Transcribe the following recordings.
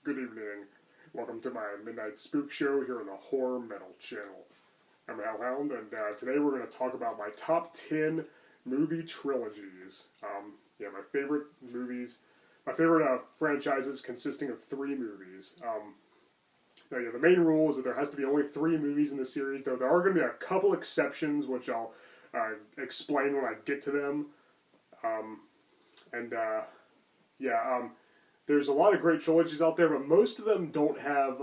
Good evening. Welcome to my Midnight Spook Show here on the Horror Metal Channel. I'm Hellhound, and today we're going to talk about my top 10 movie trilogies. My favorite movies, my favorite franchises consisting of 3 movies. The main rule is that there has to be only 3 movies in the series, though there are going to be a couple exceptions, which I'll explain when I get to them. There's a lot of great trilogies out there, but most of them don't have,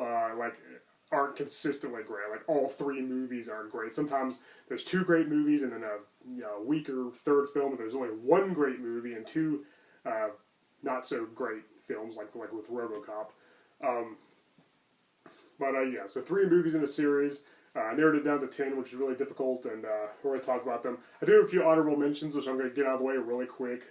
aren't consistently great. Like, all 3 movies aren't great. Sometimes there's 2 great movies and then a weaker third film, but there's only 1 great movie and 2 not so great films, like with RoboCop. So 3 movies in a series. I narrowed it down to 10, which is really difficult, and we're going to talk about them. I do have a few honorable mentions, which I'm going to get out of the way really quick.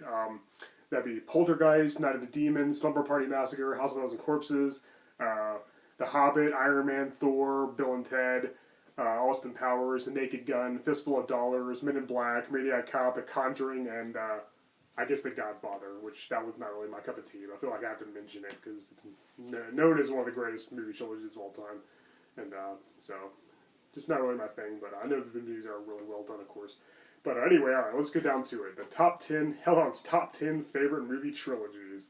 That'd be Poltergeist, Night of the Demons, Slumber Party Massacre, House of a Thousand Corpses, The Hobbit, Iron Man, Thor, Bill and Ted, Austin Powers, The Naked Gun, Fistful of Dollars, Men in Black, Maniac Cop, The Conjuring, and I guess The Godfather, which that was not really my cup of tea, but I feel like I have to mention it because it's known as one of the greatest movie trilogies of all time. And so, just not really my thing, but I know that the movies are really well done, of course. But anyway, alright, let's get down to it. The top 10, Hellhound's top 10 favorite movie trilogies.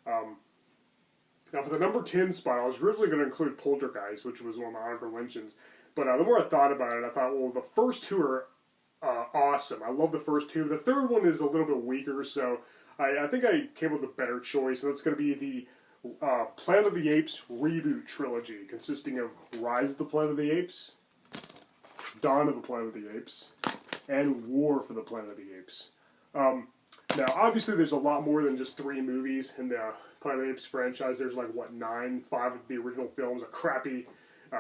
Now, for the number 10 spot, I was originally going to include Poltergeist, which was one of my honorable mentions. But the more I thought about it, I thought, well, the first 2 are awesome. I love the first 2. The third one is a little bit weaker, so I think I came up with a better choice. And that's going to be the Planet of the Apes reboot trilogy, consisting of Rise of the Planet of the Apes, Dawn of the Planet of the Apes, and War for the Planet of the Apes. Now, obviously, there's a lot more than just 3 movies in the Planet of the Apes franchise. There's 9, 5 of the original films, a crappy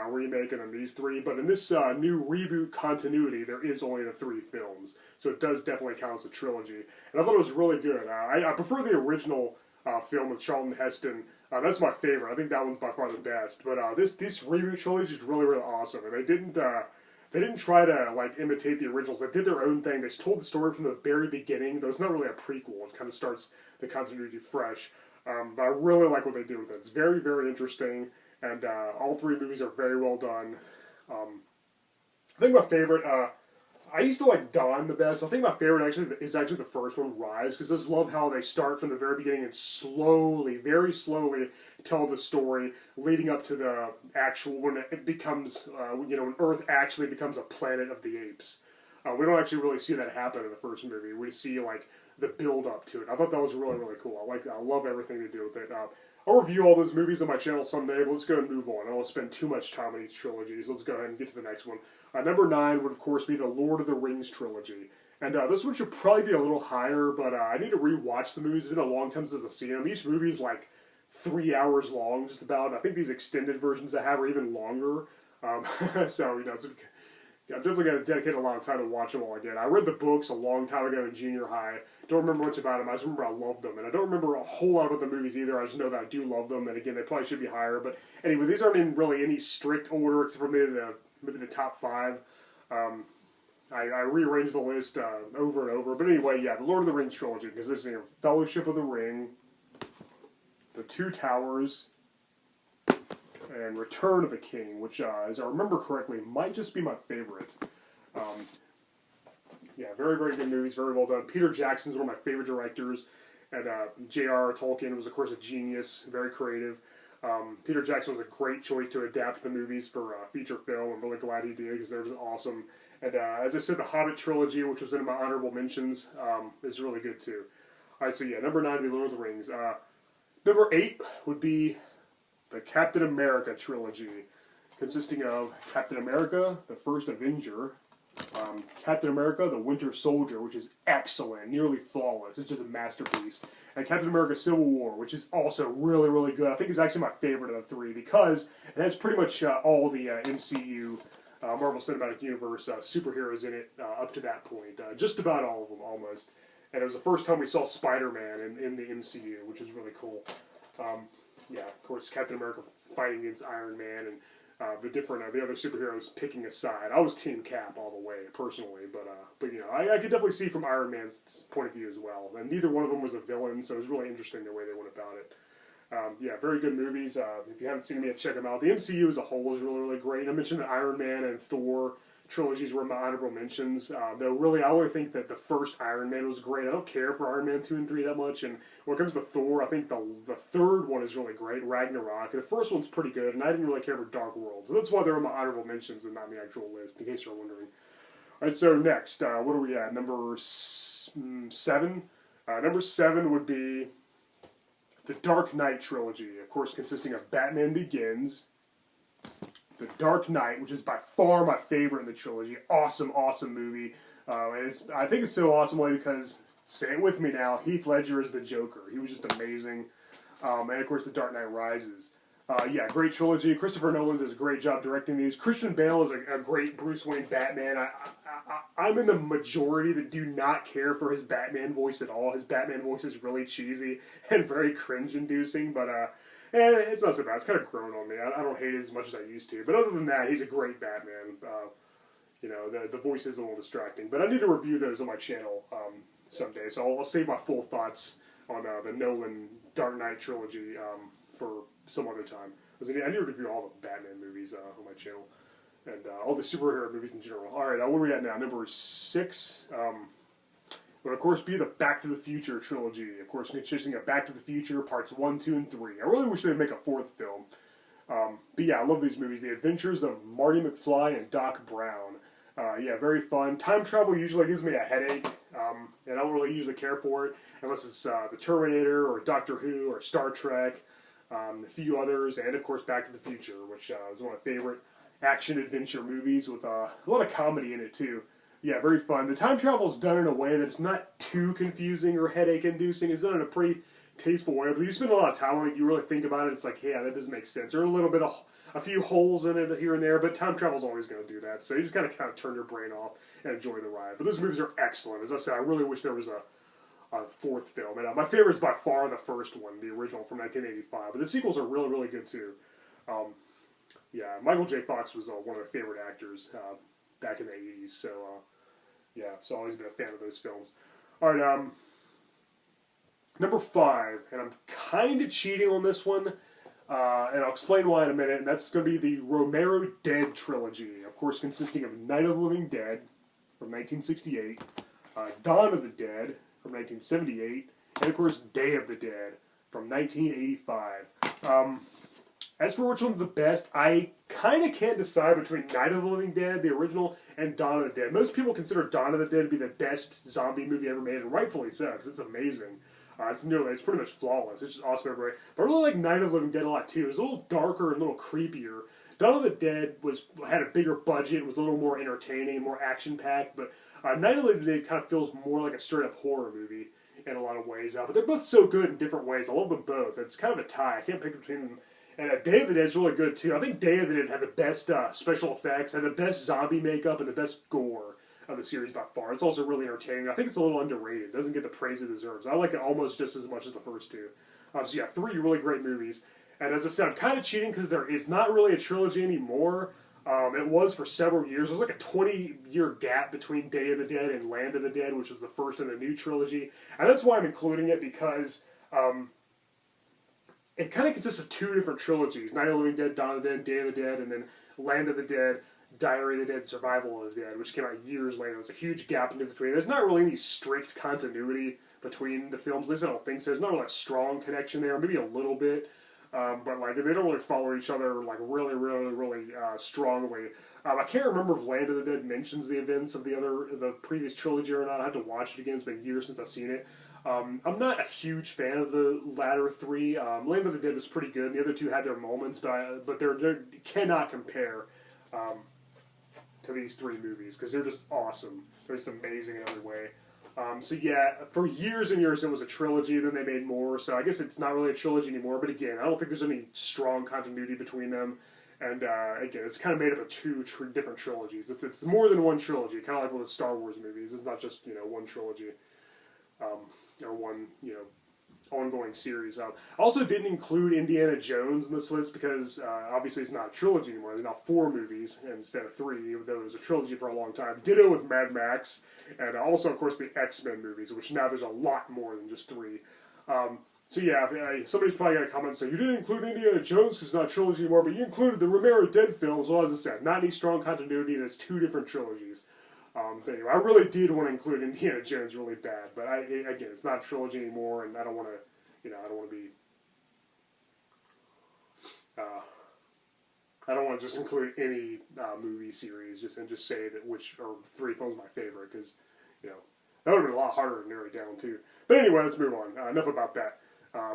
remake, and then these 3. But in this new reboot continuity, there is only the 3 films. So it does definitely count as a trilogy. And I thought it was really good. I prefer the original film with Charlton Heston. That's my favorite. I think that one's by far the best. But this reboot trilogy is really, really awesome. And they didn't try to imitate the originals. They did their own thing. They told the story from the very beginning, though it's not really a prequel. It kind of starts the continuity fresh. But I really like what they do with it. It's very, very interesting, and all 3 movies are very well done. I think my favorite, I used to like Dawn the best. I think my favorite is actually the first one, Rise, because I just love how they start from the very beginning and slowly, very slowly, tell the story leading up to the actual, when it becomes, when Earth actually becomes a planet of the apes. We don't actually really see that happen in the first movie. We see the build up to it. I thought that was really, really cool. I love everything they do with it. I'll review all those movies on my channel someday, but let's go and move on. I don't want to spend too much time on each trilogy, so let's go ahead and get to the next one. Number 9 would, of course, be the Lord of the Rings trilogy. And this one should probably be a little higher, but I need to rewatch the movies. It's been a long time since I've seen them. Each movie's 3 hours long, just about. I think these extended versions I have are even longer. I'm definitely going to dedicate a lot of time to watch them all again. I read the books a long time ago in junior high. Don't remember much about them. I just remember I loved them. And I don't remember a whole lot about the movies either. I just know that I do love them. And again, they probably should be higher. But anyway, these aren't in really any strict order except for maybe the top 5. I rearranged the list over and over. But anyway, yeah, the Lord of the Rings trilogy. Because there's Fellowship of the Ring, The Two Towers, and Return of the King, which, as I remember correctly, might just be my favorite. Very, very good movies, very well done. Peter Jackson's one of my favorite directors, and J.R.R. Tolkien was, of course, a genius, very creative. Peter Jackson was a great choice to adapt the movies for feature film. I'm really glad he did, because they were awesome. And as I said, the Hobbit trilogy, which was in my honorable mentions, is really good, too. Alright, so yeah, number 9 would be Lord of the Rings. Number 8 would be the Captain America trilogy, consisting of Captain America, the First Avenger, Captain America, the Winter Soldier, which is excellent, nearly flawless. It's just a masterpiece. And Captain America Civil War, which is also really, really good. I think it's actually my favorite of the 3 because it has pretty much all the MCU, Marvel Cinematic Universe, superheroes in it up to that point. Just about all of them, almost. And it was the first time we saw Spider-Man in the MCU, which is really cool. Of course, Captain America fighting against Iron Man and the other superheroes picking a side. I was Team Cap all the way, personally, but I could definitely see from Iron Man's point of view as well. And neither one of them was a villain, so it was really interesting the way they went about it. Yeah, very good movies. If you haven't seen them yet, check them out. The MCU as a whole is really, really great. I mentioned the Iron Man and Thor trilogies were my honorable mentions. Though really, I only think that the first Iron Man was great. I don't care for Iron Man 2 and 3 that much. And when it comes to Thor, I think the third one is really great, Ragnarok. And the first one's pretty good, and I didn't really care for Dark World. So that's why they're on my honorable mentions and not the actual list, in case you're wondering. All right, so next, what are we at? Number 7? Number 7 would be the Dark Knight trilogy, of course, consisting of Batman Begins, The Dark Knight, which is by far my favorite in the trilogy. Awesome, awesome movie. I think it's so awesome because, say it with me now, Heath Ledger is the Joker. He was just amazing. And of course, The Dark Knight Rises. Yeah, great trilogy. Christopher Nolan does a great job directing these. Christian Bale is a great Bruce Wayne Batman. I'm in the majority that do not care for his Batman voice at all. His Batman voice is really cheesy and very cringe-inducing, but it's not so bad. It's kind of grown on me. I don't hate it as much as I used to. But other than that, he's a great Batman. The voice is a little distracting. But I need to review those on my channel someday, so I'll save my full thoughts on the Nolan Dark Knight trilogy for some other time. I need to review all the Batman movies on my channel. And all the superhero movies in general. Alright, where are we at now? Number 6. Would, of course, be the Back to the Future trilogy. Of course, consisting of Back to the Future, parts 1, 2, and 3. I really wish they'd make a 4th film. But yeah, I love these movies. The Adventures of Marty McFly and Doc Brown. Yeah, very fun. Time travel usually gives me a headache, and I don't really usually care for it, unless it's The Terminator, or Doctor Who, or Star Trek, a few others, and of course Back to the Future, which is one of my favorite action-adventure movies with a lot of comedy in it, too. Yeah, very fun. The time travel is done in a way that it's not too confusing or headache-inducing. It's done in a pretty tasteful way, but you spend a lot of time on it, you really think about it, it's like, yeah, that doesn't make sense. There are a little bit of a few holes in it here and there, but time travel's always going to do that, so you just got to kind of turn your brain off and enjoy the ride. But those movies are excellent. As I said, I really wish there was a 4th film. And my favorite is by far the first one, the original from 1985, but the sequels are really, really good, too. Yeah, Michael J. Fox was one of my favorite actors back in the 80s, so yeah, so I've always been a fan of those films. Alright, number 5, and I'm kind of cheating on this one, and I'll explain why in a minute, and that's going to be the Romero Dead trilogy, of course consisting of Night of the Living Dead from 1968, Dawn of the Dead from 1978, and of course Day of the Dead from 1985. As for which one's the best, I kind of can't decide between Night of the Living Dead, the original, and Dawn of the Dead. Most people consider Dawn of the Dead to be the best zombie movie ever made, and rightfully so, because it's amazing. It's pretty much flawless. It's just awesome everywhere. But I really like Night of the Living Dead a lot, too. It was a little darker and a little creepier. Dawn of the Dead had a bigger budget, was a little more entertaining, more action-packed, but Night of the Living Dead kind of feels more like a straight-up horror movie in a lot of ways. But they're both so good in different ways. I love them both. It's kind of a tie. I can't pick between them. And Day of the Dead is really good, too. I think Day of the Dead had the best special effects, had the best zombie makeup, and the best gore of the series by far. It's also really entertaining. I think it's a little underrated. It doesn't get the praise it deserves. I like it almost just as much as the first two. So yeah, 3 really great movies. And as I said, I'm kind of cheating because there is not really a trilogy anymore. It was for several years. There's like a 20-year gap between Day of the Dead and Land of the Dead, which was the first in the new trilogy. And that's why I'm including it, because it kind of consists of 2 different trilogies. Night of the Living Dead, Dawn of the Dead, Day of the Dead, and then Land of the Dead, Diary of the Dead, Survival of the Dead, which came out years later. There's a huge gap in between. There's not really any strict continuity between the films. At least I don't think so. There's not really a strong connection there. Maybe a little bit. But like they don't really follow each other like really strongly. I can't remember if Land of the Dead mentions the events of the previous trilogy or not. I have to watch it again. It's been years since I've seen it. I'm not a huge fan of the latter 3. Land of the Dead was pretty good. The other 2 had their moments, but they cannot compare to these 3 movies because they're just awesome. They're just amazing in every way. So yeah, for years and years it was a trilogy, then they made more, so I guess it's not really a trilogy anymore, but again, I don't think there's any strong continuity between them, and again, it's kind of made up of 2 different trilogies. It's more than one trilogy, kind of like with the Star Wars movies. It's not just, one trilogy, or one, ongoing series. I also didn't include Indiana Jones in this list because obviously it's not a trilogy anymore. There's now 4 movies instead of 3, even though it was a trilogy for a long time. Ditto with Mad Max, and also, of course, the X-Men movies, which now there's a lot more than just 3. So yeah, somebody's probably going to comment and say, you didn't include Indiana Jones because it's not a trilogy anymore, but you included the Romero Dead films. Well, as I said, not any strong continuity, and it's 2 different trilogies. But anyway, I really did want to include Indiana Jones really bad, but again, it's not a trilogy anymore, and I don't want to, I don't want to be, I don't want to just include any movie series and just say that which are 3 films my favorite, because, that would have been a lot harder to narrow it down too. But anyway, let's move on. Enough about that.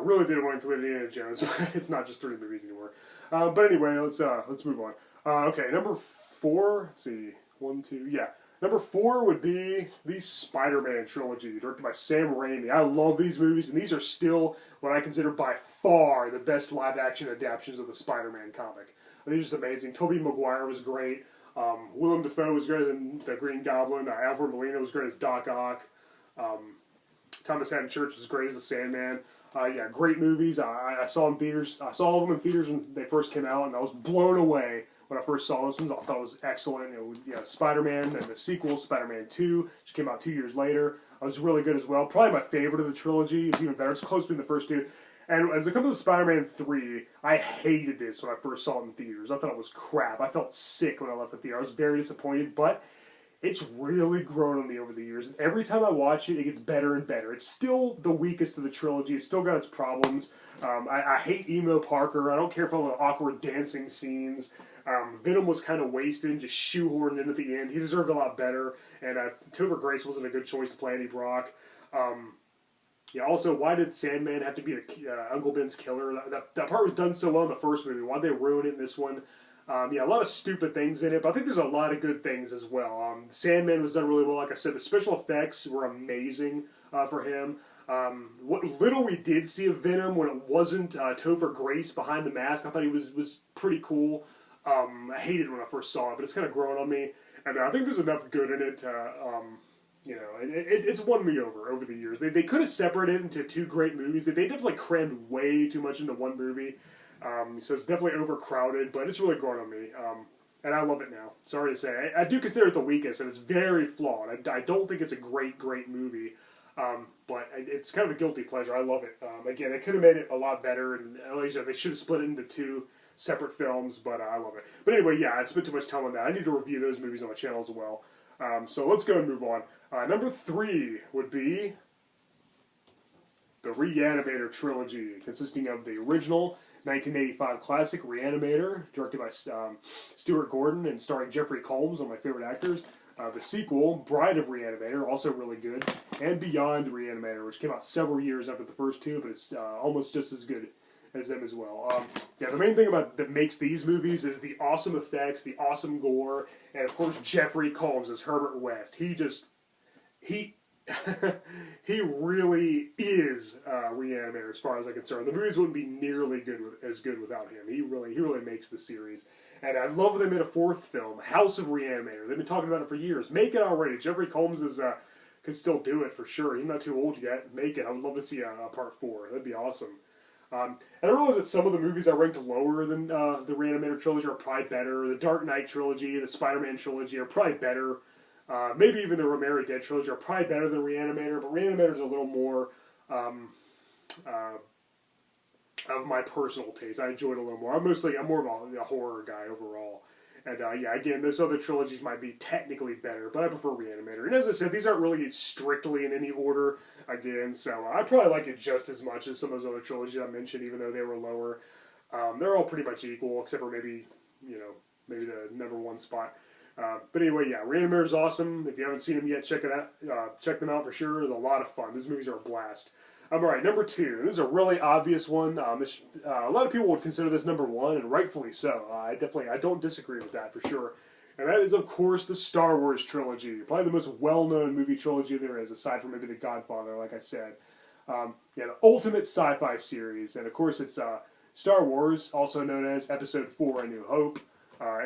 Really did want to include Indiana Jones, but it's not just 3 movies anymore. But anyway, let's move on. Okay, number 4. Let's see, 1, 2, yeah. Number 4 would be the Spider-Man trilogy, directed by Sam Raimi. I love these movies, and these are still what I consider by far the best live-action adaptations of the Spider-Man comic. They're just amazing. Tobey Maguire was great. Willem Dafoe was great as the Green Goblin. Alfred Molina was great as Doc Ock. Thomas Haden Church was great as the Sandman. Yeah, great movies. I saw them in theaters. I saw all of them in theaters when they first came out, and I was blown away when I first saw this one. I thought it was excellent. Spider-Man and the sequel, Spider-Man 2, which came out 2 years later. It was really good as well. Probably my favorite of the trilogy. It's even better. It's close between the first 2. And as it comes to Spider-Man 3, I hated this when I first saw it in theaters. I thought it was crap. I felt sick when I left the theater. I was very disappointed, but it's really grown on me over the years. And every time I watch it, it gets better and better. It's still the weakest of the trilogy. It's still got its problems. I hate Emo Parker. I don't care for all the awkward dancing scenes. Venom was kind of wasted and just shoehorned in at the end. He deserved a lot better. And Topher Grace wasn't a good choice to play Eddie Brock. Also, why did Sandman have to be Uncle Ben's killer? That part was done so well in the first movie. Why'd they ruin it in this one? A lot of stupid things in it, but I think there's a lot of good things as well. Sandman was done really well. Like I said, the special effects were amazing for him. What little we did see of Venom when it wasn't Topher Grace behind the mask, I thought he was pretty cool. I hated it when I first saw it, but it's kind of grown on me. And I think there's enough good in it. It's won me over the years. They could have separated it into 2 great movies. They definitely crammed way too much into one movie. So it's definitely overcrowded, but it's really grown on me. And I love it now. Sorry to say. I do consider it the weakest, and it's very flawed. I don't think it's a great movie. But it's kind of a guilty pleasure. I love it. Again, they could have made it a lot better, and at least they should have split it into 2 separate films, but I love it. But anyway, yeah, I spent too much time on that. I need to review those movies on my channel as well. So let's go and move on. Number 3 would be the Reanimator trilogy, consisting of the original 1985 classic Reanimator, directed by Stuart Gordon and starring Jeffrey Combs, one of my favorite actors. The sequel, Bride of Reanimator, also really good. And Beyond Reanimator, which came out several years after the first 2, but it's almost just as good as them as well. The main thing that makes these movies is the awesome effects, the awesome gore, and of course Jeffrey Combs as Herbert West. He really is Reanimator as far as I'm concerned. The movies wouldn't be nearly as good without him. He really makes the series. And I love they made a 4th film, House of Reanimator. They've been talking about it for years. Make it already. Jeffrey Combs can still do it for sure. He's not too old yet. Make it. I would love to see a part 4. That'd be awesome. And I realize that some of the movies I ranked lower than the Reanimator trilogy are probably better. The Dark Knight trilogy, the Spider-Man trilogy are probably better. Maybe even the Romero Dead trilogy are probably better than Reanimator, but Reanimator's a little more of my personal taste. I enjoy it a little more. I'm more of a horror guy overall. And again, those other trilogies might be technically better, but I prefer Reanimator. And as I said, these aren't really strictly in any order, again, so I probably like it just as much as some of those other trilogies I mentioned, even though they were lower. They're all pretty much equal, except for maybe the number 1 spot. But anyway, yeah, Reanimator's awesome. If you haven't seen them yet, check it out. Check them out for sure. They're a lot of fun. Those movies are a blast. Alright, number 2. This is a really obvious one. A lot of people would consider this number 1, and rightfully so. I don't disagree with that for sure. And that is, of course, the Star Wars trilogy. Probably the most well-known movie trilogy there is, aside from maybe The Godfather, like I said. The ultimate sci-fi series. And, of course, it's Star Wars, also known as Episode 4, A New Hope.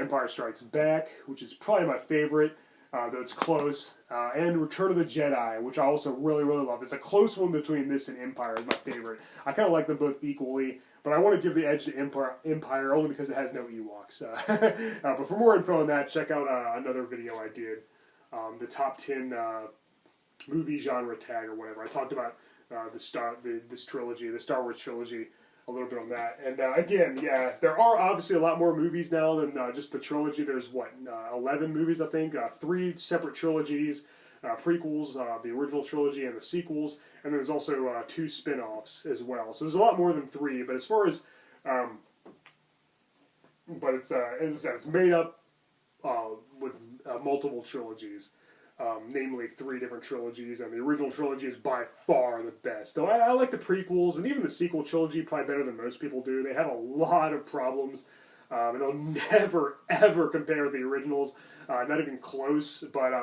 Empire Strikes Back, which is probably my favorite, though it's close, and Return of the Jedi, which I also really, really love. It's a close one between this and Empire is my favorite. I kind of like them both equally, but I want to give the edge to Empire only because it has no Ewoks. But for more info on that, check out another video I did, the top 10 movie genre tag or whatever. I talked about this trilogy, the Star Wars trilogy, a little bit on that. And again, yeah, there are obviously a lot more movies now than just the trilogy. There's 11 movies, I think, 3 separate trilogies, prequels, the original trilogy, and the sequels, and there's also 2 spin-offs as well. So there's a lot more than 3. But as far as, but it's as I said, it's made up with multiple trilogies. Namely 3 different trilogies, and the original trilogy is by far the best. Though I like the prequels, and even the sequel trilogy probably better than most people do. They have a lot of problems, and they'll never, ever compare with the originals. Not even close, but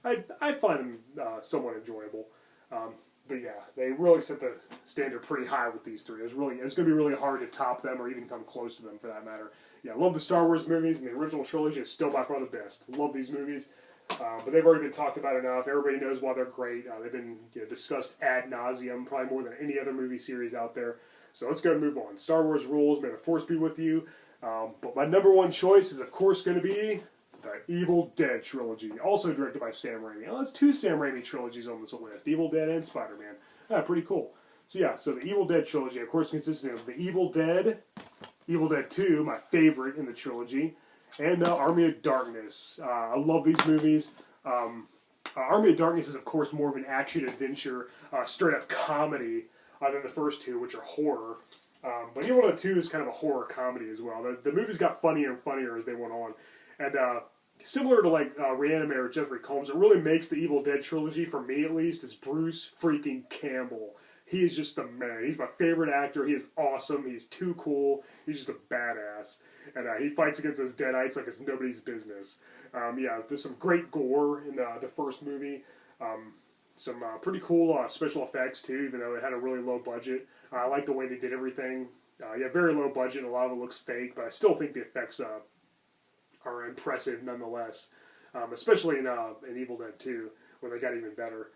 I find them somewhat enjoyable. But yeah, they really set the standard pretty high with these 3. It's going to be really hard to top them or even come close to them for that matter. Yeah, I love the Star Wars movies, and the original trilogy is still by far the best. Love these movies. But they've already been talked about enough. Everybody knows why they're great. They've been discussed ad nauseum, probably more than any other movie series out there. So let's go and move on. Star Wars rules. May the Force be with you. But my number 1 choice is, of course, going to be the Evil Dead trilogy, also directed by Sam Raimi. Now, that's 2 Sam Raimi trilogies on this list: Evil Dead and Spider-Man. Pretty cool. So yeah, so the Evil Dead trilogy, of course, consisting of the Evil Dead 2, my favorite in the trilogy, and Army of Darkness. I love these movies. Army of Darkness is, of course, more of an action-adventure, straight-up comedy than the first 2, which are horror. But Evil Dead 2 is kind of a horror comedy as well. The movies got funnier and funnier as they went on. And similar to, like, Reanimator with Jeffrey Combs, it really makes the Evil Dead trilogy, for me at least, is Bruce freaking Campbell. He is just the man. He's my favorite actor. He is awesome. He's too cool. He's just a badass. And he fights against those Deadites like it's nobody's business. Yeah, there's some great gore in the first movie. Some pretty cool special effects, too, even though it had a really low budget. I like the way they did everything. Yeah, very low budget. A lot of it looks fake, but I still think the effects are impressive nonetheless. Especially in Evil Dead 2, when they got even better.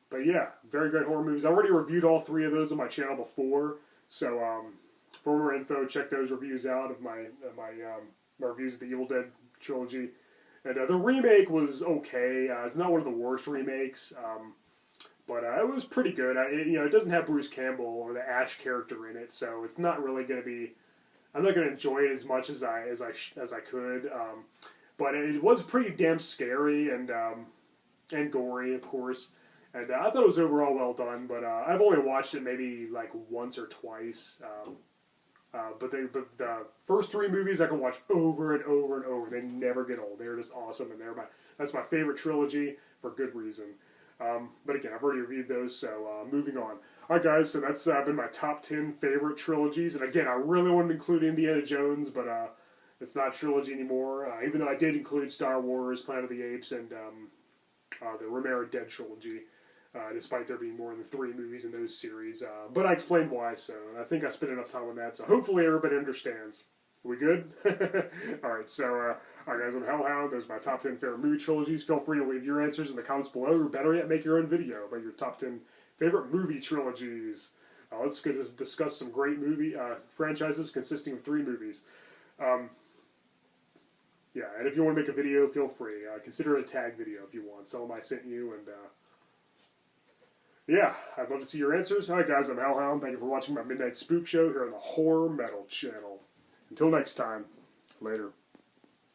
But yeah, very great horror movies. I already reviewed all 3 of those on my channel before, so for more info, check those reviews out of my reviews of the Evil Dead trilogy. And the remake was okay. It's not one of the worst remakes, but it was pretty good. It doesn't have Bruce Campbell or the Ash character in it, so it's not really going to be. I'm not going to enjoy it as much as I could. But it was pretty damn scary and gory, of course. And I thought it was overall well done, but I've only watched it maybe like once or twice. But the first 3 movies I can watch over and over and over. They never get old. They're just awesome, and that's my favorite trilogy for good reason. But again, I've already reviewed those, so moving on. Alright guys, so that's been my top 10 favorite trilogies. And again, I really wanted to include Indiana Jones, but it's not a trilogy anymore. Even though I did include Star Wars, Planet of the Apes, and the Romero Dead trilogy. Despite there being more than 3 movies in those series. But I explained why, so I think I spent enough time on that, so hopefully everybody understands. Are we good? Alright, so, alright guys, I'm Hellhound. Those are my top 10 favorite movie trilogies. Feel free to leave your answers in the comments below, or better yet, make your own video about your top 10 favorite movie trilogies. Let's discuss some great movie franchises consisting of 3 movies. Yeah, and if you want to make a video, feel free. Consider it a tag video if you want. Tell them I sent you, and yeah, I'd love to see your answers. Alright guys, I'm Hellhound. Thank you for watching my Midnight Spook Show here on the Horror Metal channel. Until next time, later.